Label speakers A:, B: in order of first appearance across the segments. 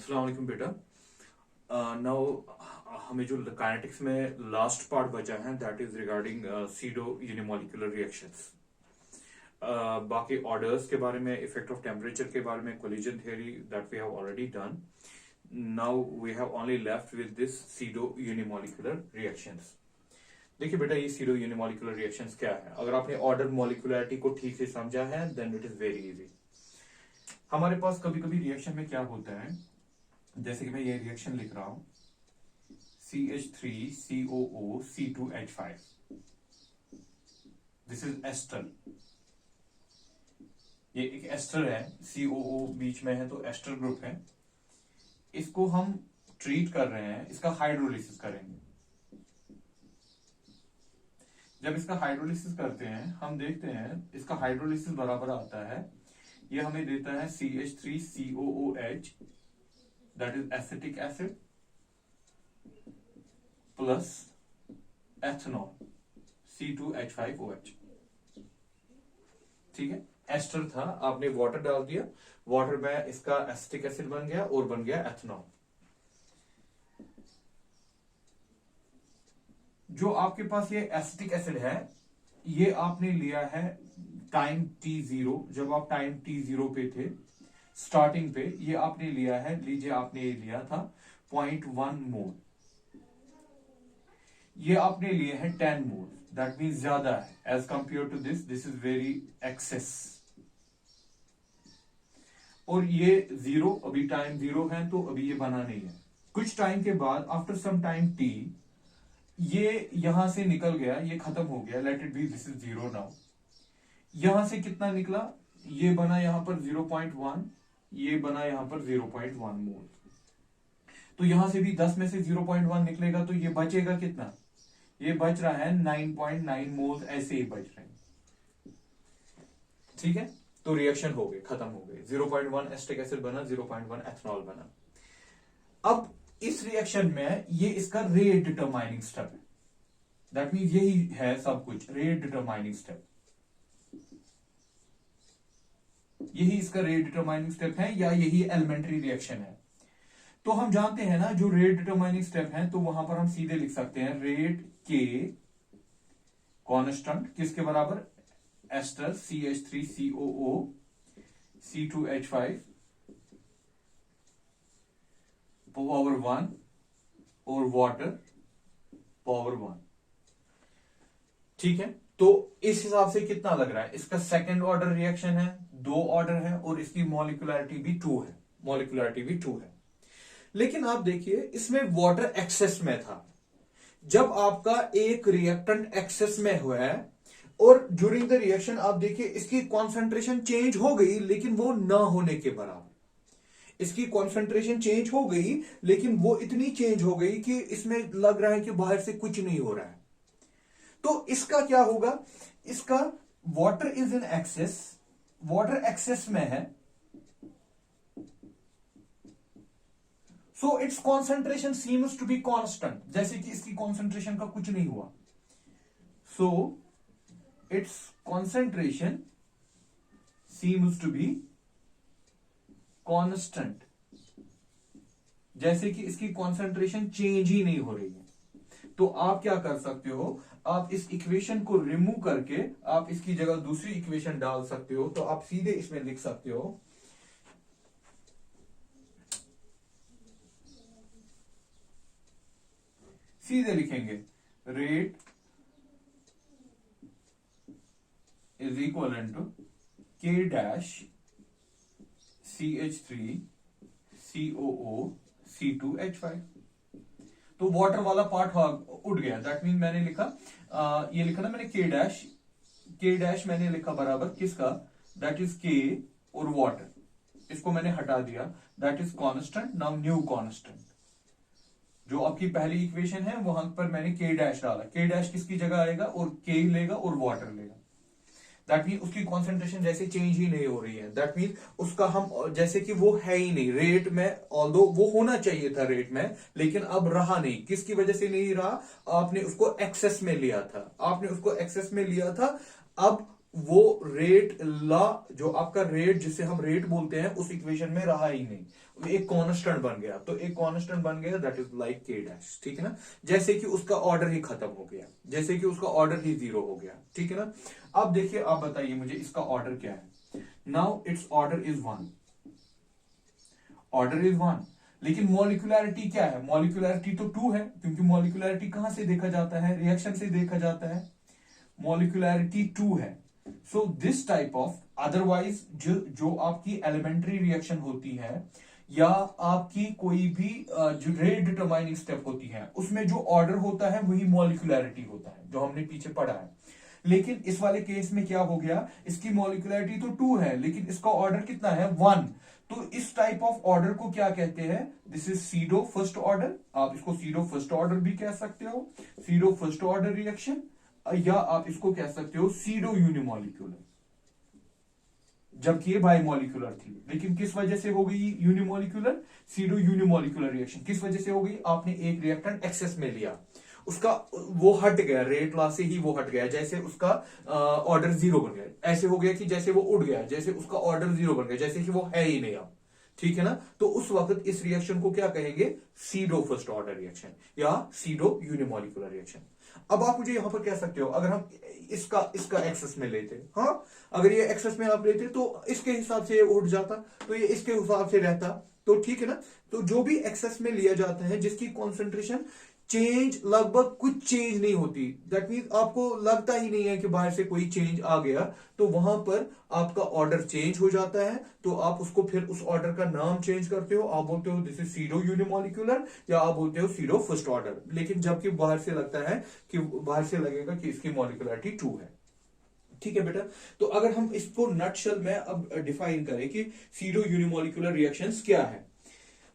A: अस्सलाम वालेकुम बेटा। नाउ हमें जो काइनेटिक्स में लास्ट पार्ट बचा है that is regarding pseudo unimolecular reactions. बाकी ऑर्डर्स के बारे में, इफेक्ट ऑफ टेम्परेचर के बारे में, collision theory that we have already done. Now we have only left with this pseudo unimolecular reactions. देखिए बेटा, ये सीडो यूनिमोलिकुलर रिएक्शंस क्या है? अगर आपने ऑर्डर मॉलिक्यूलरिटी को ठीक से समझा है then it is very easy. हमारे पास कभी कभी रिएक्शन में क्या होता है, जैसे कि मैं ये रिएक्शन लिख रहा हूं CH3COO C2H5, this is ester. ये एक एस्टर है, COO बीच में है तो एस्टर ग्रुप है। इसको हम ट्रीट कर रहे हैं, इसका हाइड्रोलिसिस करेंगे। जब इसका हाइड्रोलिसिस करते हैं हम देखते हैं इसका हाइड्रोलिसिस बराबर आता है, ये हमें देता है CH3COOH that is acetic acid plus ethanol C2H5OH। ठीक है, एस्टर था, आपने वाटर डाल दिया, वाटर में इसका एसिटिक एसिड बन गया और बन गया एथनॉल। जो आपके पास ये एसिटिक एसिड है ये आपने लिया है टाइम t0, जब आप टाइम t0 पे थे स्टार्टिंग पे, ये आपने लिया है, लीजिए आपने ये लिया था 0.1 मोल, ये आपने लिए हैं 10 मोल, दैट मीन्स ज्यादा है as compare to this is very excess. और ये जीरो, अभी टाइम जीरो है तो अभी ये बना नहीं है। कुछ टाइम के बाद आफ्टर सम टाइम t ये यहां से निकल गया, ये खत्म हो गया, let it be this is zero now. यहां से कितना निकला, ये बना यहां पर 0.1, ये बना यहां पर 0.1 मोल। तो यहां से भी 10 में से 0.1 निकलेगा तो ये बचेगा कितना, ये बच रहा है 9.9 मोल, ऐसे ही बच रहे हैं। ठीक है, तो रिएक्शन हो गई, खत्म हो गई, 0.1 एसिटिक एसिड बना, 0.1 एथनॉल बना। अब इस रिएक्शन में ये इसका रेट डिटरमाइनिंग स्टेप है, दैट मीन्स यही है सब कुछ, रेट डिटरमाइनिंग स्टेप, यही इसका रेट डिटरमाइनिंग स्टेप है या यही एलिमेंट्री रिएक्शन है। तो हम जानते हैं ना जो रेट डिटरमाइनिंग स्टेप है, तो वहां पर हम सीधे लिख सकते हैं रेट के कांस्टेंट किसके बराबर, एस्टर CH3COO C2H5 पावर 1 और वाटर पावर 1। ठीक है, तो इस हिसाब से कितना लग रहा है, इसका सेकंड ऑर्डर रिएक्शन है, 2 ऑर्डर है और इसकी मॉलिक्यूलरिटी भी 2 है, मॉलिक्यूलरिटी भी 2 है। लेकिन आप देखिए इसमें वाटर एक्सेस में था। जब आपका एक रिएक्टेंट एक्सेस में हुआ है और ड्यूरिंग द रिएक्शन आप देखिए इसकी कॉन्सेंट्रेशन चेंज हो गई, लेकिन वो न होने के बराबर। इसकी कॉन्सेंट्रेशन चेंज हो गई लेकिन वो इतनी चेंज हो गई कि इसमें लग रहा है कि बाहर से कुछ नहीं हो रहा है। तो इसका क्या होगा, इसका water is in excess, water excess में है, so its concentration seems to be constant, जैसे कि इसकी कॉन्सेंट्रेशन का कुछ नहीं हुआ। So its concentration seems to be constant, जैसे कि इसकी कॉन्सेंट्रेशन चेंज ही नहीं हो रही है। तो आप क्या कर सकते हो, आप इस इक्वेशन को रिमूव करके आप इसकी जगह दूसरी इक्वेशन डाल सकते हो। तो आप सीधे इसमें लिख सकते हो सीधे लिखेंगे rate is equal to K dash CH3 COO C2H5। तो वाटर वाला पार्ट उठ गया, दैट मीन मैंने लिखा ये लिखा ना मैंने K डैश मैंने लिखा बराबर किसका, दैट इज K और वाटर, इसको मैंने हटा दिया, that is constant, now new constant. जो आपकी पहली इक्वेशन है वहां पर मैंने K डैश डाला, K डैश किसकी जगह आएगा और K लेगा और वाटर लेगा। दैट मीन उसकी कॉन्सेंट्रेशन जैसे चेंज ही नहीं हो रही है, दैट मीन उसका हम जैसे कि वो है ही नहीं रेट में, ऑल्दो वो होना चाहिए था रेट में, लेकिन अब रहा नहीं। किसकी वजह से नहीं रहा, आपने उसको एक्सेस में लिया था, आपने उसको एक्सेस में लिया था। अब वो रेट ला, जो आपका रेट जिसे हम रेट बोलते हैं, उस इक्वेशन में रहा ही नहीं, एक कांस्टेंट बन गया। तो एक कांस्टेंट बन गया, दैट इज लाइक के डैश, ठीक है ना। जैसे कि उसका ऑर्डर ही खत्म हो गया, जैसे कि उसका ऑर्डर ही जीरो हो गया, ठीक है ना। अब देखिए, आप बताइए मुझे इसका ऑर्डर क्या है। Now it's order is one, order is one, लेकिन मॉलिक्यूलैरिटी क्या है? मॉलिक्यूलैरिटी तो टू है, क्योंकि मॉलिक्यूलैरिटी कहां से देखा जाता है? रिएक्शन से देखा जाता है। मॉलिक्यूलैरिटी टू है। So this type of, otherwise जो आपकी एलिमेंट्री रिएक्शन होती है, या आपकी कोई भी जो रेट डिटरमाइनिंग स्टेप होती है, उसमें जो ऑर्डर होता है वही मॉलिक्यूलैरिटी होता है, जो हमने पीछे पढ़ा है। लेकिन इस वाले केस में क्या हो गया, इसकी मॉलिक्यूलैरिटी तो टू है, लेकिन इसका ऑर्डर कितना है? वन। तो इस टाइप ऑफ ऑर्डर को क्या कहते हैं? This is pseudo first order. आप इसको सीडो फर्स्ट ऑर्डर भी कह सकते हो, सीडो फर्स्ट ऑर्डर रिएक्शन, या आप इसको कह सकते हो सीडो यूनिमॉलिक्यूलर, जबकि ये बाइमॉलिक्यूलर थी। लेकिन किस वजह से हो गई यूनिमॉलिक्यूलर? सीडो यूनिमॉलिक्यूलर रिएक्शन किस वजह से हो गई? आपने एक रिएक्टेंट एक्सेस में लिया, उसका वो हट गया, रेट लॉ से ही वो हट गया, जैसे उसका ऑर्डर जीरो बन गया। ऐसे हो गया कि जैसे वो उड़ गया, जैसे उसका ऑर्डर जीरो बन गया, जैसे कि वो है ही नहीं अब, ठीक है ना। तो उस वक्त इस रिएक्शन को क्या कहेंगे? सीडो फर्स्ट ऑर्डर रिएक्शन या सीडो यूनिमॉलिक्यूलर रिएक्शन। अब आप मुझे यहां पर कह सकते हो, अगर हम इसका इसका एक्सेस में लेते, हाँ, अगर ये एक्सेस में आप लेते तो इसके हिसाब से ये उठ जाता, तो ये इसके हिसाब से रहता, तो ठीक है ना। तो जो भी एक्सेस में लिया जाता है, जिसकी कॉन्सेंट्रेशन चेंज लगभग कुछ चेंज नहीं होती, दैट मीन आपको लगता ही नहीं है कि बाहर से कोई चेंज आ गया, तो वहां पर आपका ऑर्डर चेंज हो जाता है। तो आप उसको फिर उस ऑर्डर का नाम चेंज करते हो, आप बोलते हो दिस इज सीडो यूनिमॉलिक्यूलर, या आप बोलते हो सीडो फर्स्ट ऑर्डर। लेकिन जबकि बाहर से लगता है कि बाहर से लगेगा कि इसकी मॉलिक्यूलरिटी टू है, ठीक है बेटा। तो अगर हम इसको नटशेल में अब डिफाइन करें कि सीडो यूनिमॉलिक्यूलर रिएक्शंस क्या है,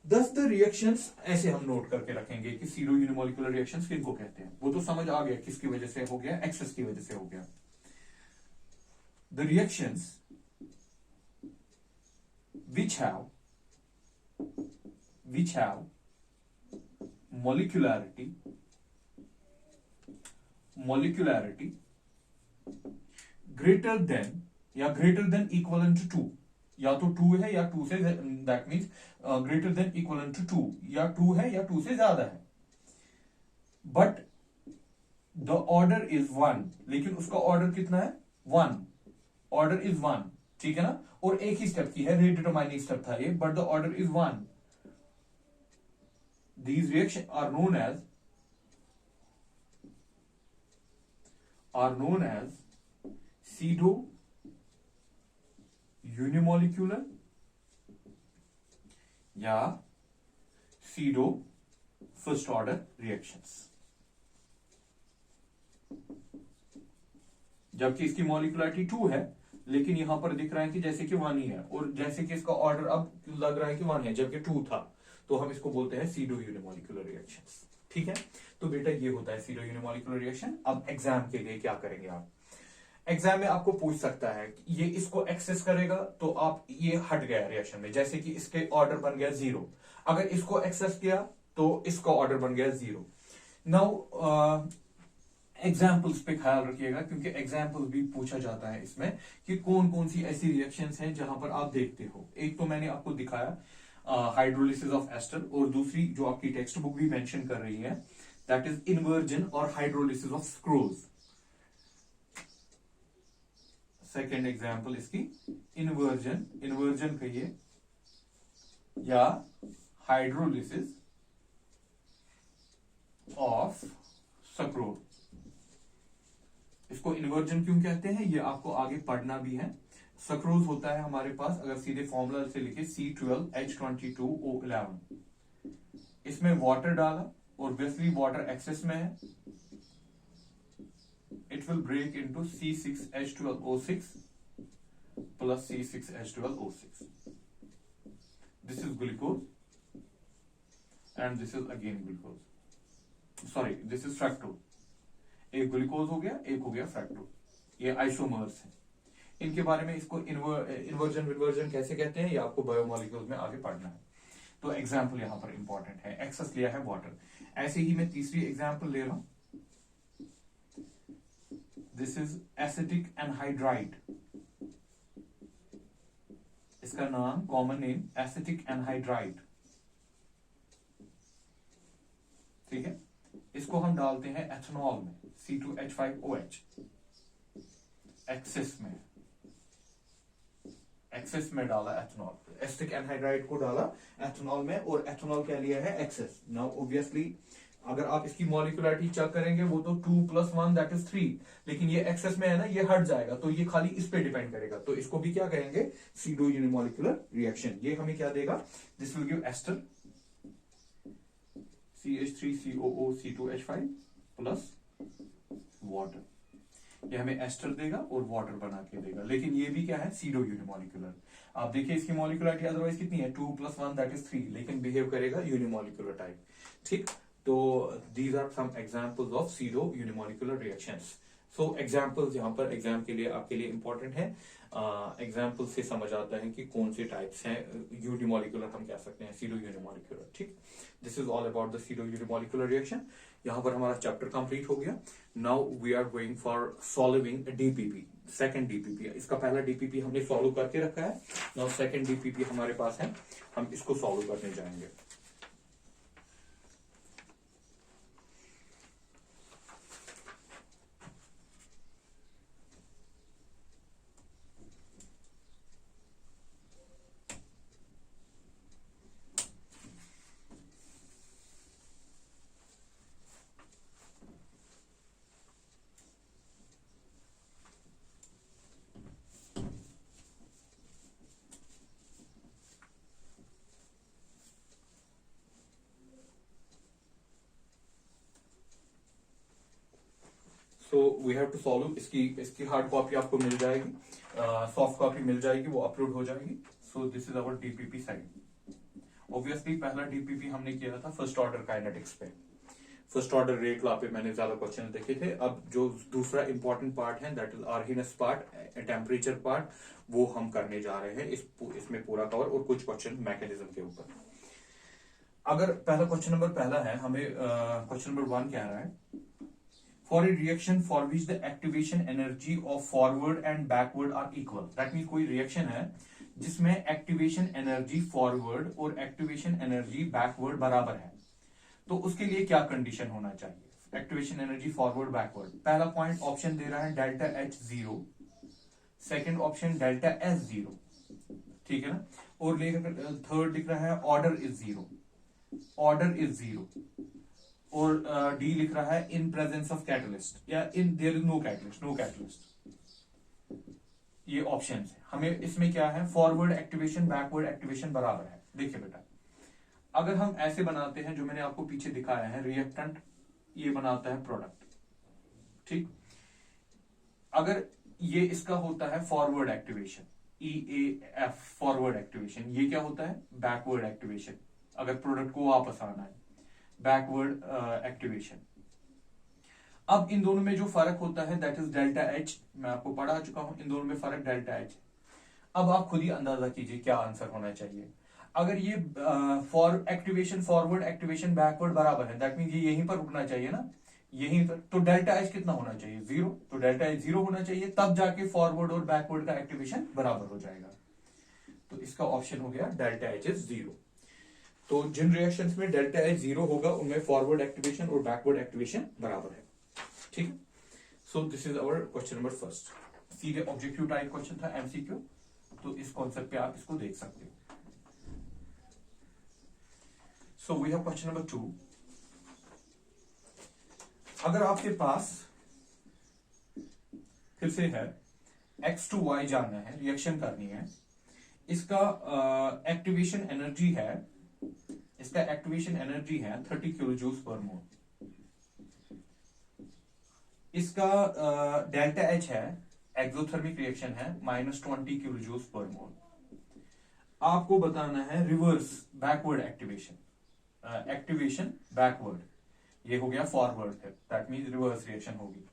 A: दस द रिएक्शंस ऐसे हम नोट करके रखेंगे कि सीडो यूनिमॉलिक्यूलर रिएक्शंस किनको कहते हैं। वो तो समझ आ गया किसकी वजह से हो गया, एक्सेस की वजह से हो गया। The reactions which have molecularity greater than या greater than equivalent to 2, या तो 2 है या 2 से, that means greater than equivalent to 2, या 2 है या 2 से ज्यादा है, बट द ऑर्डर इज 1, लेकिन उसका ऑर्डर कितना है? 1, ऑर्डर इज 1, ठीक है ना। और एक ही स्टेप की है, रेट डिटरमाइनिंग स्टेप था ये, but the order is 1। These reactions are known as pseudo unimolecular या pseudo first order reactions। जबकि इसकी मॉलिक्यूलरिटी 2 है, लेकिन यहां पर दिख रहा है कि जैसे कि 1 ही है, और जैसे कि इसका ऑर्डर अब लग रहा है कि 1 है जबकि 2 था, तो हम इसको बोलते हैं सीडो यूनिमॉलिक्यूलर रिएक्शंस, ठीक है। तो बेटा ये होता है सीडो यूनिमॉलिक्यूलर रिएक्शन। अब एग्जाम के लिए क्या करेंगे आप? एग्जाम में आपको पूछ सकता है कि ये इसको एक्सेस करेगा, तो आप ये हट गया रिएक्शन में, जैसे कि इसके ऑर्डर बन गया 0। अगर इसको एक्सेस किया तो इसका ऑर्डर बन गया 0। नाउ एग्जाम्पल्स पे ख्याल रखिएगा, क्योंकि एग्जाम्पल्स भी पूछा जाता है इसमें कि कौन कौन सी ऐसी रिएक्शंस हैं जहां पर आप देखते हो। एक तो मैंने आपको दिखाया हाइड्रोलिसिस ऑफ एस्टर, और दूसरी जो आपकी टेक्स्ट बुक भी मेंशन कर रही है, दैट इज इन्वर्जन और हाइड्रोलिसिस ऑफ स्क्रोज। सेकेंड एग्जाम्पल इसकी इन्वर्जन कहिए या हाइड्रोलिसिस ऑफ सक्रोज। इसको इन्वर्जन क्यों कहते हैं ये आपको आगे पढ़ना भी है। सक्रोज होता है हमारे पास, अगर सीधे फॉर्मूला से लिखे C12H22O11, इसमें वाटर डाला, ऑब्वियसली वाटर एक्सेस में है, it will break into C6H12O6 plus C6H12O6। This is glucose and this is again glucose, sorry this is fructose. एक ग्लूकोज हो गया, एक हो गया फ्रैक्टोज, ये आइसोमर्स है। इनके बारे में इसको इन्वर्जन विवर्जन कैसे कहते हैं ये आपको बायोमोलिक्यूल्स में आगे पढ़ना है। तो एग्जाम्पल यहां पर इंपॉर्टेंट है, एक्सेस लिया है वाटर। ऐसे ही मैं तीसरी एग्जाम्पल ले रहा हूं, दिस इज एसिटिक एनहाइड्राइड, इसका नाम कॉमन नेम एसिटिक एनहाइड्राइड, ठीक है। इसको हम डालते हैं एथेनॉल में, C2H5OH, एक्सेस में डाला एथेनॉल, एसिटिक एनहाइड्राइड को डाला एथेनॉल में, और एथेनॉल क्या लिया है, एक्सेस। नाउ ऑब्वियसली अगर आप इसकी मॉलिक्युलरिटी चेक करेंगे वो तो 2 + 1 दैट इज 3, लेकिन ये एक्सेस में है ना, ये हट जाएगा, तो ये खाली इस पे डिपेंड करेगा, तो इसको भी क्या कहेंगे, सीडो यूनिमोलिकुलर रिएक्शन। ये हमें क्या देगा, this will give ester CH3COO C2H5 plus water, ये हमें एस्टर देगा और वाटर बना के देगा, लेकिन ये भी क्या है, सीडो यूनिमोलिकुलर। आप देखिए इसकी मॉलिक्युलरिटी अदरवाइज कितनी है, 2 + 1 दैट इज 3, लेकिन बिहेव करेगा यूनिमोलिकुलर टाइप, ठीक। तो these are some examples of pseudo unimolecular reactions. So examples यहाँ पर एग्जाम के लिए आपके लिए इंपॉर्टेंट है, एग्जांपल से समझ आता है कि कौन से टाइप्स हैं, यूनिमोलिकुलर हम कह सकते हैं, सीडो यूनिमोलिकुलर, ठीक। This is all about the pseudo unimolecular reaction. यहाँ पर हमारा चैप्टर कंप्लीट हो गया। Now we are going for solving DPP, second DPP. इसका पहला डीपीपी हमने सॉल्व करके रखा है, नाउ सेकंड डीपीपी हमारे पास है, हम इसको सॉल्व करने जाएंगे। So we have to solve, इसकी हार्ड कॉपी आपको मिल जाएगी, सॉफ्ट कॉपी मिल जाएगी, वो अपलोड हो जाएगी। So this is our DPP side. Obviously पहला डीपीपी हमने किया था फर्स्ट ऑर्डर काइनेटिक्स पे, फर्स्ट ऑर्डर रेट लॉ पे मैंने ज्यादा क्वेश्चन देखे थे। अब जो दूसरा इंपॉर्टेंट पार्ट है that is Arrhenius part, temperature part, वो हम करने जा रहे हैं, इसमें पूरा कवर, और कुछ क्वेश्चन मैकेनिज्म के ऊपर। अगर पहला क्वेश्चन नंबर पहला है, हमें क्वेश्चन नंबर 1 कह रहा है, for a reaction for which the activation energy of forward and backward are equal, that means कोई reaction है जिसमें activation energy forward और activation energy backward बराबर है, तो उसके लिए क्या कंडीशन होना चाहिए, activation energy forward backward। पहला पॉइंट ऑप्शन दे रहा है delta H 0, second option delta S 0, ठीक है ना, और थर्ड लिख रहा है ऑर्डर इज 0, ऑर्डर इज 0, और डी लिख रहा है इन प्रेजेंस ऑफ कैटलिस्ट, या in there is no catalyst, no catalyst. ये ऑप्शन है, हमें इसमें क्या है, फॉरवर्ड एक्टिवेशन बैकवर्ड एक्टिवेशन बराबर है। देखिए बेटा, अगर हम ऐसे बनाते हैं जो मैंने आपको पीछे दिखाया है, रिएक्टेंट ये बनाता है प्रोडक्ट, ठीक। अगर ये इसका होता है forward activation, EAF forward activation, ये क्या होता है, बैकवर्ड एक्टिवेशन, अगर प्रोडक्ट को वापस आना है, बैकवर्ड एक्टिवेशन। अब इन दोनों में जो फर्क होता है दैट इज डेल्टा H, मैं आपको पढ़ा चुका हूं, इन दोनों में फर्क डेल्टा H। अब आप खुद ही अंदाजा कीजिए क्या आंसर होना चाहिए। अगर ये for activation forward activation backward बराबर है, दैट मीन ये यहीं पर रुकना चाहिए ना, यहीं पर, तो डेल्टा H कितना होना चाहिए, 0, तो डेल्टा H 0 होना चाहिए, तब जाके फॉरवर्ड और बैकवर्ड का एक्टिवेशन बराबर हो जाएगा। तो इसका ऑप्शन हो गया डेल्टा H इज 0। तो जिन रिएक्शंस में डेल्टा H 0 होगा उनमें फॉरवर्ड एक्टिवेशन और बैकवर्ड एक्टिवेशन बराबर है, ठीक है। So this is our question number first, सीधे ऑब्जेक्टिव टाइप क्वेश्चन था, MCQ, तो इस कॉन्सेप्ट पे आप इसको देख सकते हो। So we have question number 2। अगर आपके पास फिर से है X to Y जानना है, रिएक्शन करनी है, इसका एक्टिवेशन एनर्जी है, इसका एक्टिवेशन एनर्जी है 30 किलो जूल्स पर मोल, इसका डेल्टा H है, एक्सोथर्मिक रिएक्शन है, -20 किलो जूल्स पर मोल। आपको बताना है reverse backward activation, activation backward, ये हो गया फॉरवर्ड है, दैट मींस रिवर्स रिएक्शन होगी।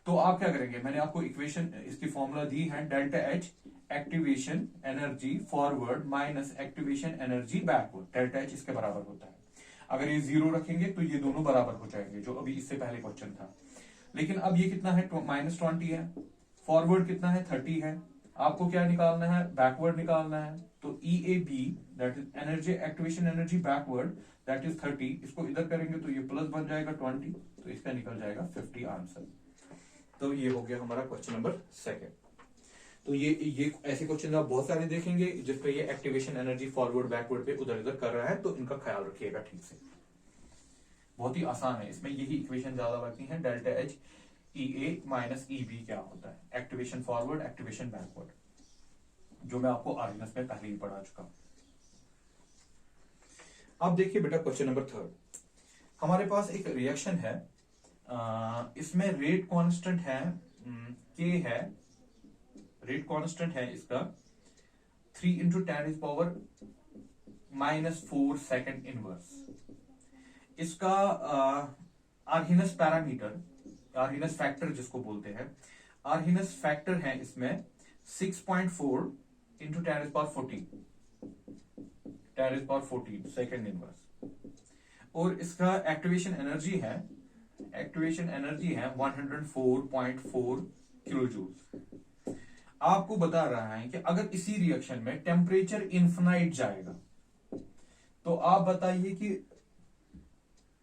A: तो आप क्या करेंगे, मैंने आपको इक्वेशन इसकी फॉर्मूला दी है, delta H activation energy forward minus activation energy backward, delta H इसके बराबर होता है। अगर ये 0 रखेंगे तो ये दोनों बराबर हो जाएंगे, जो अभी इससे पहले क्वेश्चन था। लेकिन अब ये कितना है, -20 है। फॉरवर्ड कितना है, 30 है। आपको क्या निकालना है, बैकवर्ड निकालना है। तो EAB that is energy, activation energy backward, that is 30। इसको इधर करेंगे तो ये प्लस बन जाएगा 20, तो इसका निकल जाएगा 50 आंसर। तो ये हो गया हमारा क्वेश्चन नंबर 2। तो ये ऐसे क्वेश्चन आप बहुत सारे देखेंगे जिसपे ये एक्टिवेशन एनर्जी फॉरवर्ड बैकवर्ड पे उधर इधर कर रहा है, तो इनका ख्याल रखिएगा ठीक से। बहुत ही आसान है, इसमें यही इक्वेशन ज्यादा बनती है, delta H EA minus EB क्या होता है, एक्टिवेशन फॉरवर्ड एक्टिवेशन बैकवर्ड, जो मैं आपको आर्गनस में पहले ही पढ़ा चुका हूं। अब देखिए बेटा क्वेश्चन नंबर 3। हमारे पास एक रिएक्शन है, इसमें रेट कांस्टेंट है K है, रेट कांस्टेंट है इसका 3 इंटू 10⁻⁻4 सेकेंड इनवर्स। इसका आर्हिनस पैरामीटर, आर्हिनस फैक्टर जिसको बोलते हैं, आर्हिनस फैक्टर है इसमें 6.4 इंटू 10⁻14 सेकेंड इनवर्स। और इसका एक्टिवेशन एनर्जी है 104.4 किलो जूल। आपको बता रहा है कि अगर इसी रिएक्शन में टेम्परेचर इन्फिनाइट जाएगा तो आप बताइए कि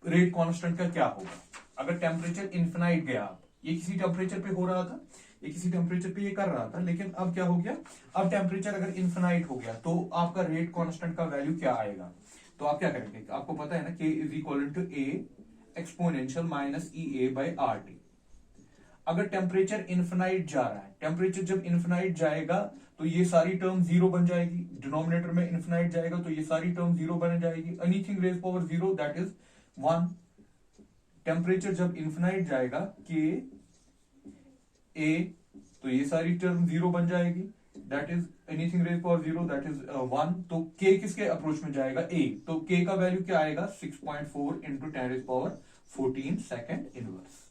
A: रेट कांस्टेंट का क्या होगा। अगर टेम्परेचर इन्फिनाइट गया, ये किसी टेम्परेचर पे हो रहा था, ये किसी टेम्परेचर पे ये कर रहा था, लेकिन अब क्या हो गया, अब टेम्परेचर अगर इन्फिनाइट हो गया तो आपका रेट कांस्टेंट का वैल्यू क्या आएगा। तो आप क्या करेंगे, आपको पता है ना, K is equal to A exponential minus EA/RT। अगर टेम्परेचर इन्फिनाइट जा रहा है, टेम्परेचर जब इन्फिनाइट जाएगा तो ये सारी टर्म 0 बन जाएगी, डिनोमिनेटर में इन्फिनाइट जाएगा तो ये सारी टर्म 0 बन जाएगी, anything raise power 0 that is 1। Temperature जब इन्फिनाइट जाएगा K A, तो ये सारी टर्म 0 बन जाएगी, that is anything raise power 0 that is 1। तो K किसके अप्रोच में जाएगा, A, तो K का वैल्यू क्या आएगा 6.4 इंटू 10⁻14 सेकेंड इनवर्स।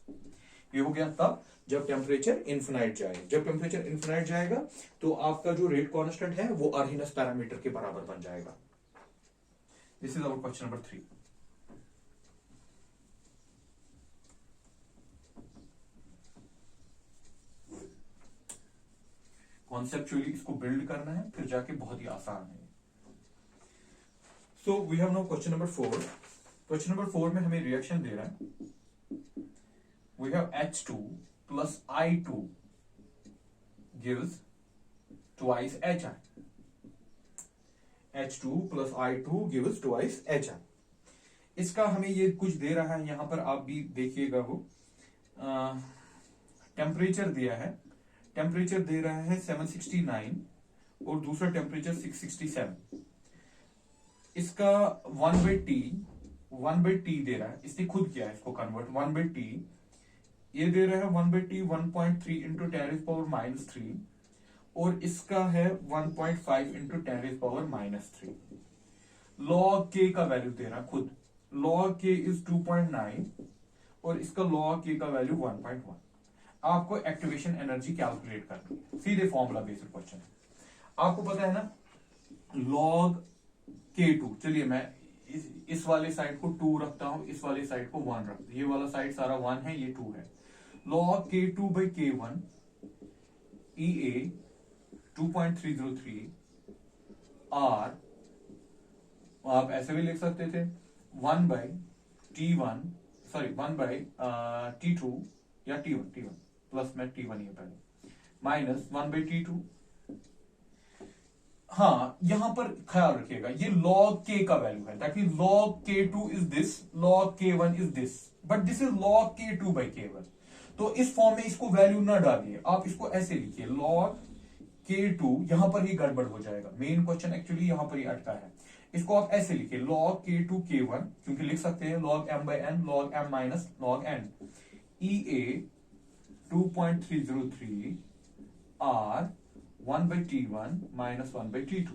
A: ये हो गया तब जब टेम्परेचर इन्फिनाइट जाएगा। जब टेम्परेचर इन्फिनाइट जाएगा तो आपका जो रेट कांस्टेंट है वो आर्हिनस पैरामीटर के बराबर बन जाएगा। This is our question number 3। Conceptually इसको बिल्ड करना है, फिर जाके बहुत ही आसान है। So we have now question number 4। Question number 4 में हमें रिएक्शन दे रहा है, we have H2 plus I2 gives twice HI. H2 plus I2 gives twice HI. इसका हमें ये कुछ दे रहा है, यहां पर आप भी देखिएगा वो टेम्परेचर दिया है, टेम्परेचर दे रहा है 769 और दूसरा टेम्परेचर 667। इसका 1/T दे रहा है, इसने खुद किया है इसको कन्वर्ट 1/T। ये दे रहा है 1/T 1.3 इंटू 10⁻³ और इसका है 1.5 इंटू 10⁻³ लॉग K का वैल्यू दे रहा है खुद, लॉग K इज 2.9 और इसका लॉग K का वैल्यू 1.1। आपको एक्टिवेशन एनर्जी कैलकुलेट करनी है, सीधे फॉर्मूला बेस्ड क्वेश्चन है। आपको पता है ना लॉग K2, चलिए मैं इस वाले साइड को 2 रखता हूं, इस वाले साइड को 1 रखता हूं, ये वाला साइड सारा 1 है, ये 2 है। log K2/K1 EA 2.303 R, आप ऐसे भी लिख सकते थे 1/T1 सॉरी 1/T2 या T1 प्लस में T1 ही है पहले, माइनस 1/T2। हाँ, यहां पर ख्याल रखिएगा ये log K का वैल्यू है, that mean log K2 is this, log K1 is this, but this is log K2/K1। तो इस फॉर्म में इसको वैल्यू ना डालिए, आप इसको ऐसे लिखिए log K2, यहां पर ही गड़बड़ हो जाएगा, मेन क्वेश्चन एक्चुअली यहां पर ही अटका है। इसको आप ऐसे लिखिए log K2/K1, क्योंकि लिख सकते हैं log m/n log m minus log n EA 2.303 R 1/T1 minus 1/T2।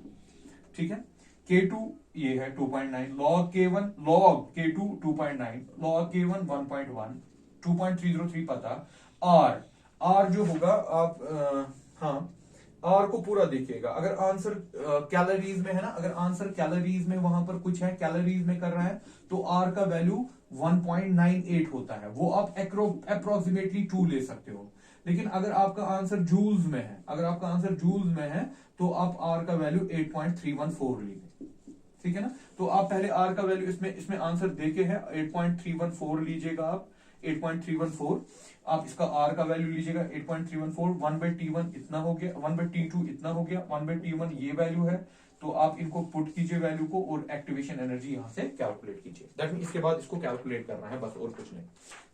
A: ठीक है, K2 ये है 2.9, log K1 log K2 2.9 log K1 1.1 2.303 पता, R जो होगा आप हाँ आर को पूरा देखिएगा। अगर आंसर कैलोरीज में है ना, अगर आंसर कैलोरीज में वहां पर कुछ है, कैलोरीज में कर रहा है, तो आर का वैल्यू 1.98 होता है, वो आप अप्रोक्सीमेटली 2 ले सकते हो। लेकिन अगर आपका आंसर जूल्स में है, अगर आपका आंसर जूल्स में है, तो आप आर का वैल्यू 8.314 लीजिए, ठीक है ना। तो आप पहले आर का वैल्यू इसमें आंसर देके है 8.314 लीजिएगा आप, 8.314। आप इसका आर का वैल्यू लीजिएगा 8.314, 1/T1 इतना हो गया, 1/T2 इतना हो गया, 1/T1 ये वैल्यू है। तो आप इनको पुट कीजिए वैल्यू को और एक्टिवेशन एनर्जी यहां से कैलकुलेट कीजिए। दैट मीन इसके बाद इसको कैलकुलेट करना है बस, और कुछ नहीं।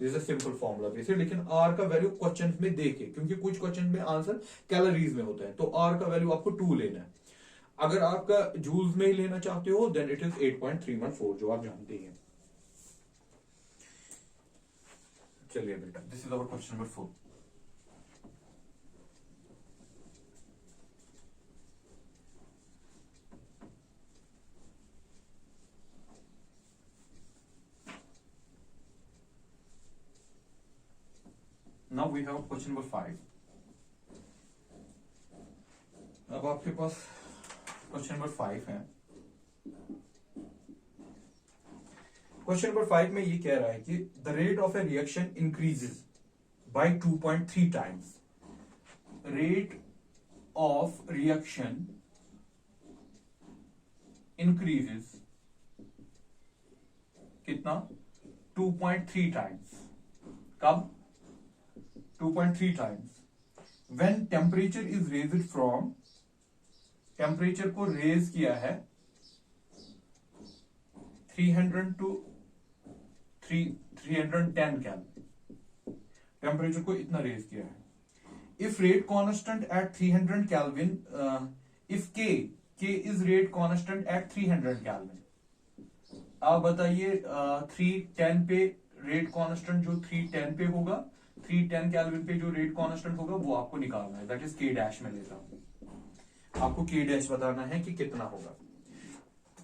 A: This is a simple formula basic. लेकिन आर का वैल्यू क्वेश्चन में देके, क्योंकि कुछ क्वेश्चन में आंसर कैलोरीज में होता है, तो आर का वैल्यू आपको 2 लेना है। अगर आपका जूल्स में ही लेना चाहते हो देन इट इज 8.314, जो आप जानते हैं। चलिए बेटा, this is our question number 4। Now we have question number 5। अब आपके पास क्वेश्चन नंबर 5 है। क्वेश्चन नंबर 5 में ये कह रहा है कि the rate of A reaction increases by 2.3 times. Rate of reaction increases कितना? 2.3 टाइम्स। कब? 2.3 times when temperature is raised from, temperature को रेज किया है 300 टू 310 केल्विन, टेम्परेचर को इतना रेज किया है। If rate constant at 300 kelvin, if K is rate constant at 300 kelvin. आप बताइए 310 पे रेट कांस्टेंट जो 310 पे होगा, 310 केल्विन पे जो रेट कांस्टेंट होगा वो आपको निकालना है। दैट इज के डैश में लेता हूं, आपको के डैश बताना है कि कितना होगा।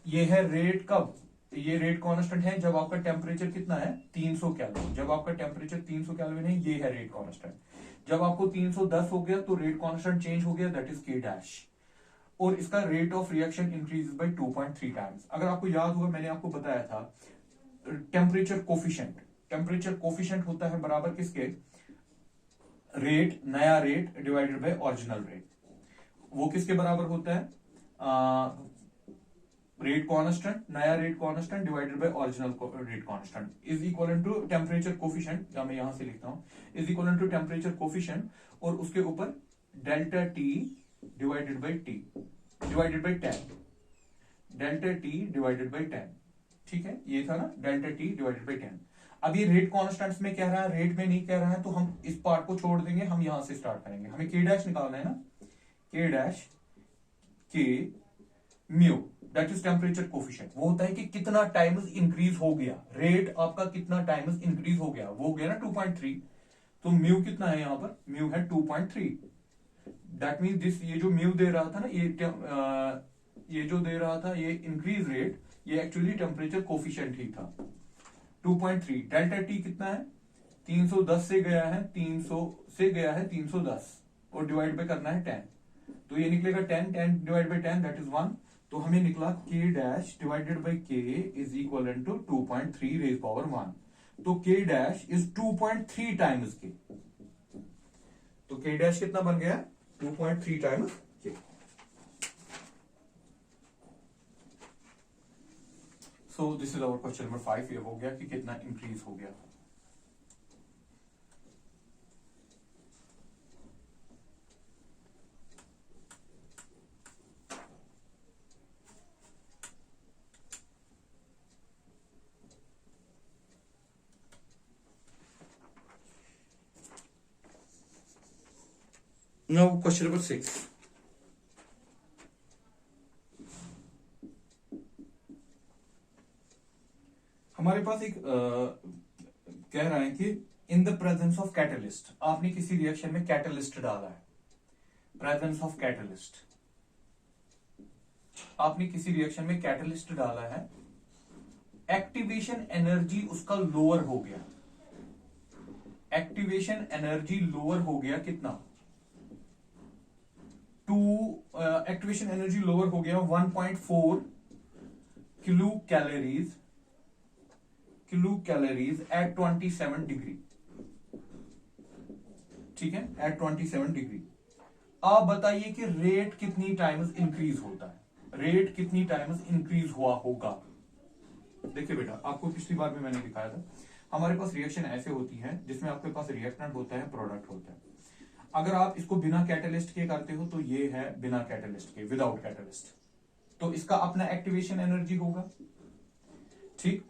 A: ये है रेट कब? ये रेट कांस्टेंट है जब आपका टेम्परेचर कितना है? 300 केल्विन। जब आपका टेम्परेचर 300 केल्विन है, ये है रेट कांस्टेंट। जब आपको 310 हो गया तो रेट कांस्टेंट चेंज हो गया, दैट इज के डैश। और इसका rate of reaction increase by 2.3 times. अगर आपको याद होगा, मैंने आपको बताया था टेम्परेचर कोफिशिएंट, टेम्परेचर कोफिशिएंट होता है बराबर किसके? रेट, नया rate divided by original rate. वो किसके बराबर होता है? रेट कांस्टेंट, नया rate constant divided by original rate constant is equal to temperature coefficient, या मैं यहां से लिखता हूं, is equal to temperature coefficient और उसके ऊपर delta T divided by T divided by 10, delta T divided by 10। ठीक है, ये था ना, डेल्टा टी डिवाइडेड बाय 10। अब ये रेट कांस्टेंट्स में कह रहा है, रेट में नहीं कह रहा है, तो हम इस पार्ट को छोड़ देंगे, हम यहां से स्टार्ट करेंगे। हमें के डैश निकालना है ना, के डैश के mu, that is temperature coefficient. वो होता है कि कितना टाइम्स इंक्रीज हो गया, रेट आपका कितना टाइम्स इंक्रीज हो गया, वो हो गया ना 2.3। तो म्यू कितना है यहां पर? म्यू है 2.3। दैट मीन दिस, ये जो म्यू दे रहा था ना, ये जो दे रहा था, ये इंक्रीज रेट, ये एक्चुअली टेम्परेचर कोफिशिएंट ही था 2.3। डेल्टा टी कितना है? 310 से गया है, 300 से गया है 310 और डिवाइड बाय करना है 10, तो ये निकलेगा 10, 10 डिवाइड बाय 10 दैट इज 1। तो हमें निकला K dash divided by K is equal to 2.3 raise power 1। तो के डैश इज 2.3 टाइम्स के। तो के डैश कितना बन गया? 2.3 times K. So this is our question number 5। ये हो गया कि कितना इंक्रीज हो गया। Now question number 6. हमारे पास एक कह रहा है कि in the presence of catalyst, आपने किसी रिएक्शन में कैटलिस्ट डाला है, प्रेजेंस ऑफ कैटलिस्ट, आपने किसी रिएक्शन में कैटलिस्ट डाला है, एक्टिवेशन एनर्जी उसका लोअर हो गया, एक्टिवेशन एनर्जी लोअर हो गया कितना? टू एक्टिवेशन एनर्जी लोअर हो गया 1.4 किलो कैलोरीज एट 27 डिग्री। ठीक है, एट 27 डिग्री। आप बताइए कि रेट कितनी टाइम्स इंक्रीज होता है, रेट कितनी टाइम्स इंक्रीज हुआ होगा। देखिए बेटा, आपको पिछली बार भी मैंने दिखाया था, हमारे पास रिएक्शन ऐसे होती है जिसमें आपके पास रिएक्टेंट होता है, प्रोडक्ट होता है। अगर आप इसको बिना कैटलिस्ट के करते हो तो ये है बिना कैटलिस्ट के, विदाउट कैटलिस्ट, तो इसका अपना एक्टिवेशन एनर्जी होगा। ठीक,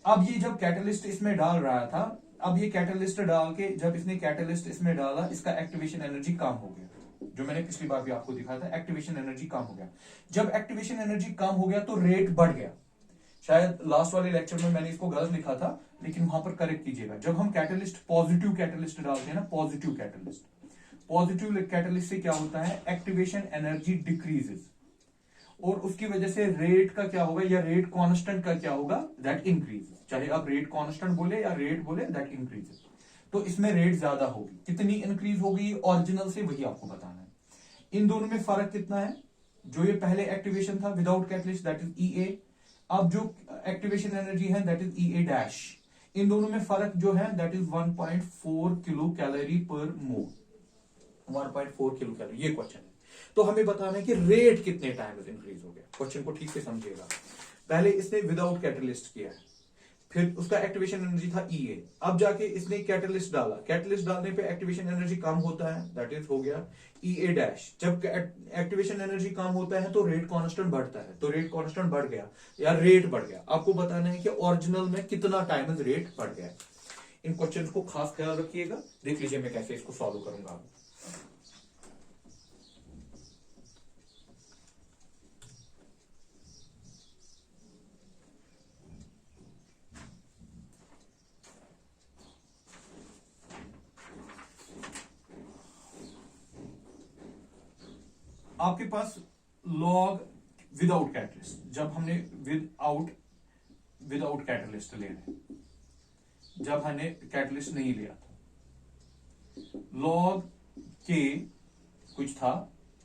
A: अब ये जब कैटलिस्ट इसमें डाल रहा था, अब ये कैटलिस्ट डाल के जब इसने कैटलिस्ट इसमें डाला, इसका एक्टिवेशन एनर्जी कम हो गया, जो मैंने पिछली बार भी आपको दिखाया था, एक्टिवेशन एनर्जी कम हो गया। जब एक्टिवेशन एनर्जी कम हो गया तो रेट बढ़ गया। शायद लास्ट वाले लेक्चर में मैंने इसको गलत लिखा था, लेकिन वहां पर करेक्ट कीजिएगा। जब हम कैटलिस्ट पॉजिटिव कैटलिस्ट डालते हैं ना, पॉजिटिव कैटलिस्ट से क्या होता है, एक्टिवेशन एनर्जी डिक्रीजेस, और उसकी वजह से रेट का क्या होगा, या रेट कांस्टेंट का क्या होगा, दैट इंक्रीज। चाहे आप रेट कांस्टेंट बोले या रेट बोले, दैट इंक्रीजेस। तो इसमें रेट ज्यादा होगी। कितनी इंक्रीज होगी ओरिजिनल से, वही आपको बताना है। इन दोनों में फर्क कितना है, जो ये पहले एक्टिवेशन था without catalyst, that is EA, अब जो एक्टिवेशन एनर्जी है दैट इज EA डैश। इन दोनों में फर्क जो है दैट इज 1.4 किलो कैलोरी पर मोल, 1.4 किलो कैलोरी, ये क्वेश्चन है। तो हमें बताना है कि रेट कितने टाइम इंक्रीज हो गया। क्वेश्चन को ठीक से समझिएगा। पहले इसने विदाउट कैटलिस्ट किया है, फिर उसका एक्टिवेशन एनर्जी था EA, अब जाके इसने कैटलिस्ट डाला, कैटलिस्ट डालने पे एक्टिवेशन एनर्जी कम होता है, दैट इज हो गया EA डैश। जब एक्टिवेशन एनर्जी कम होता है तो रेट कांस्टेंट बढ़ता है, तो रेट कांस्टेंट बढ़ गया या रेट बढ़ गया। आपको बताना है कि ओरिजिनल में कितना टाइम रेट बढ़ गया। इन क्वेश्चन को खास ख्याल रखिएगा। देख लीजिए मैं कैसे इसको सॉल्व करूंगा। आपके पास लॉग विदाउट कैटलिस्ट, जब हमने विदाउट कैटलिस्ट ले रहे, जब हमने कैटलिस्ट नहीं लिया था, लॉग के कुछ था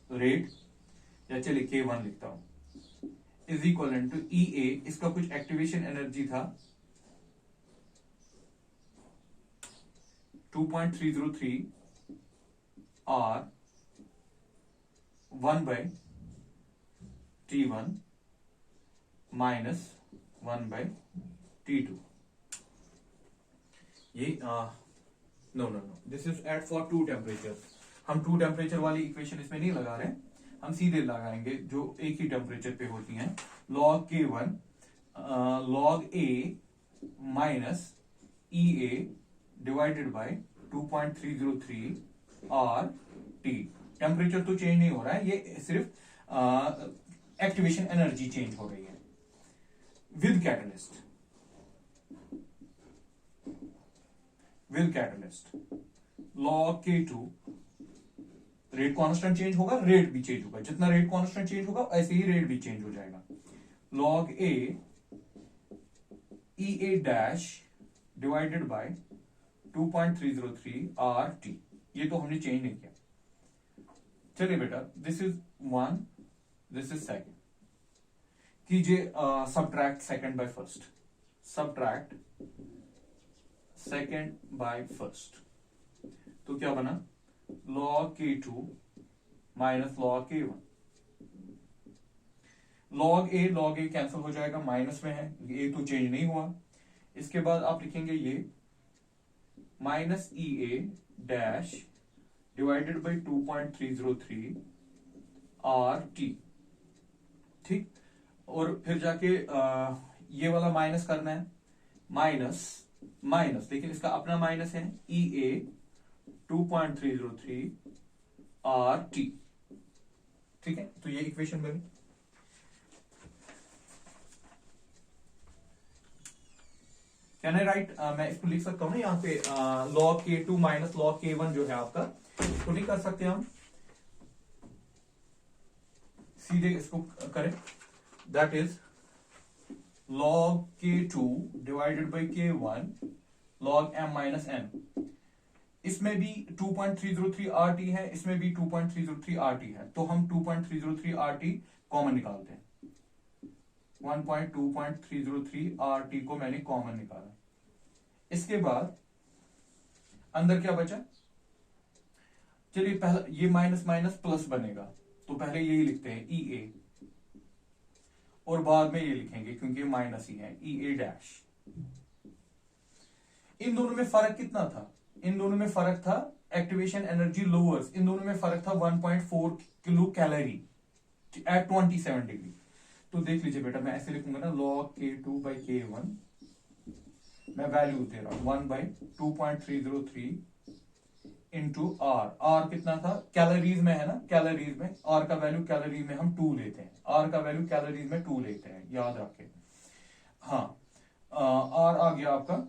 A: रेट, या चलिए K1 लिखता हूं, इज इक्वल टू EA, इसका कुछ एक्टिवेशन एनर्जी था 2.303 R 1/T1 माइनस 1/T2। ये no, this is at for two temperature. हम टू टेम्परेचर वाली इक्वेशन इसमें नहीं लगा रहे, हम सीधे लगाएंगे जो एक ही टेम्परेचर पे होती हैं। log K1 log A minus EA divided by 2.303 RT। Temperature तो चेंज नहीं हो रहा है, ये सिर्फ एक्टिवेशन एनर्जी चेंज हो रही है with catalyst. log K2, rate constant change होगा, रेट भी चेंज होगा, जितना रेट कांस्टेंट चेंज होगा ऐसे ही रेट भी चेंज हो जाएगा। log A EA dash divided bye 2.303 RT। ये तो हमने चेंज नहीं किया। चलिए बेटा, this is 1, this is second. कीजिए subtract second by first, subtract second by first, तो क्या बना, log K2 minus log K1। log A cancel हो जाएगा, माइनस में है, A तो चेंज नहीं हुआ। इसके बाद आप लिखेंगे ये minus EA dash divided by 2.303 RT। ठीक, और फिर जाके ये वाला माइनस करना है, माइनस, लेकिन इसका अपना माइनस है, EA 2.303 RT। ठीक है, तो ये इक्वेशन बनी। कैन आई राइट, मैं इसको लिख सकता हूं ना यहाँ पे, log K2 minus log K1 जो है आपका, तो नहीं कर सकते हम, सीधे इसको करें, that is log K2 divided by K1 log M minus M। इसमें भी 2.303 RT है, इसमें भी 2.303 RT है, तो हम 2.303 RT कॉमन निकालते हैं। 2.303 RT को मैंने कॉमन निकाला। इसके बाद अंदर क्या बचा? चलिए पहला ये माइनस माइनस प्लस बनेगा, तो पहले यही लिखते हैं EA, और बाद में ये लिखेंगे क्योंकि माइनस ही है, EA डैश। इन दोनों में फर्क कितना था? इन दोनों में फर्क था एक्टिवेशन एनर्जी लोअर्स, इन दोनों में फर्क था 1.4 किलो कैलोरी एट 27 डिग्री। तो देख लीजिए बेटा, मैं ऐसे लिखूंगा ना, log K2/K1, मैं वैल्यू दे रहा हूं 1/2.303 इंटू R कितना था? कैलोरीज में है ना, कैलोरीज में R का वैल्यू कैलोरीज में हम 2 लेते हैं, R का वैल्यू कैलोरीज में 2 लेते हैं, याद रखें। हाँ, R आ गया आपका,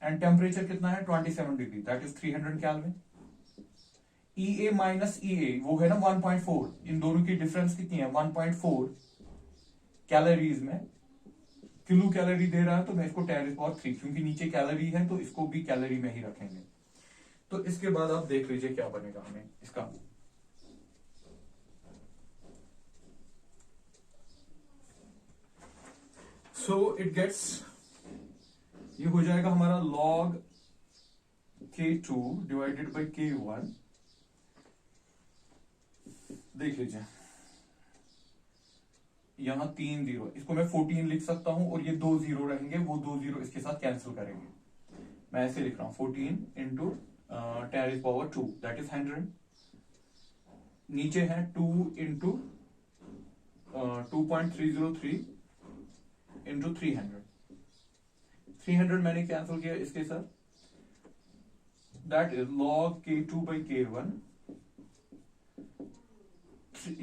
A: एंड टेम्परेचर कितना है? 27 degree, that is 300 kelvin. EA minus EA वो है ना 1.4, इन दोनों की डिफरेंस कितनी है? 1.4 कैलोरीज में, किलो कैलोरी दे रहा है, तो मैं इसको 10⁻3, क्योंकि नीचे कैलोरी है तो इसको भी कैलोरी में ही रखेंगे। तो इसके बाद आप देख लीजिए क्या बनेगा हमें इसका। सो इट गेट्स, ये हो जाएगा हमारा log K2 divided by K1। देख लीजिए यहां 3 जीरो, इसको मैं 14 लिख सकता हूं, और ये 2 जीरो रहेंगे, वो 2 जीरो इसके साथ कैंसिल करेंगे। मैं ऐसे लिख रहा हूं 14 इंटू 10⁻², दैट इज 100। नीचे है 2 इंटू 2.303 इंटू 300 मैंने कैंसिल किया इसके साथ, दैट इज log K2/K1।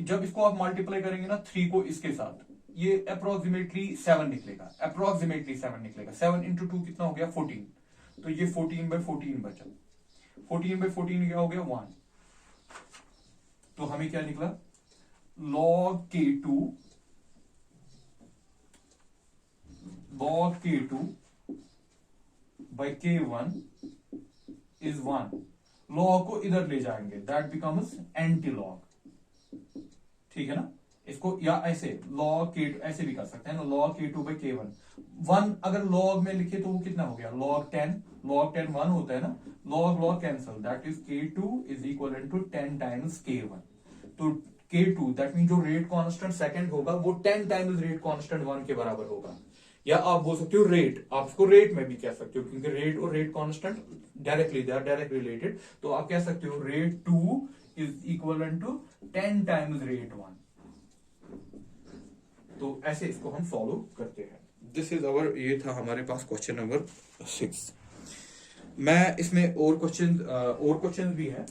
A: जब इसको आप मल्टीप्लाई करेंगे ना 3 को इसके साथ, ये अप्रोक्सीमेटली 7 निकलेगा, अप्रोक्सीमेटली 7 निकलेगा। 7 इंटू 2 कितना हो गया? 14, तो ये 14/14 बचा। 14/14 क्या हो गया? 1। तो हमें क्या निकला? log K2 by K1 is 1। log को इधर ले जाएंगे, दैट बिकम्स एंटी लॉग, ठीक है ना। इसको या ऐसे log K2 ऐसे भी कर सकते हैं ना, log K2/K1। 1 अगर log में लिखे तो वो कितना हो गया? log 10, log 10 1 होता है ना, log cancel, that is K2 is equal to 10 times K1। तो K2 दैट मीन जो रेट कांस्टेंट सेकंड होगा वो 10 टाइम्स रेट कांस्टेंट 1 के बराबर होगा। या आप बोल सकते हो रेट, आप इसको रेट में भी कह सकते हो, क्योंकि रेट और rate constant directly they are direct related. तो आप कह सकते हो rate 2 is equal to 10 times rate 1। तो ऐसे इसको हम सॉल्व करते हैं। दिस इज अवर, ये था हमारे पास क्वेश्चन नंबर 6। मैं इसमें और क्वेश्चन भी हैं,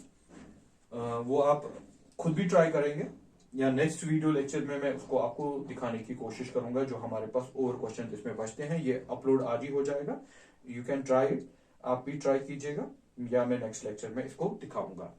A: वो आप खुद भी ट्राई करेंगे, या नेक्स्ट वीडियो लेक्चर में मैं उसको आपको दिखाने की कोशिश करूंगा। जो हमारे पास और क्वेश्चन इसमें बचते हैं, ये अपलोड आज ही हो जाएगा, यू कैन ट्राई इट, आप भी ट्राई कीजिएगा, या मैं नेक्स्ट लेक्चर में इसको दिखाऊंगा।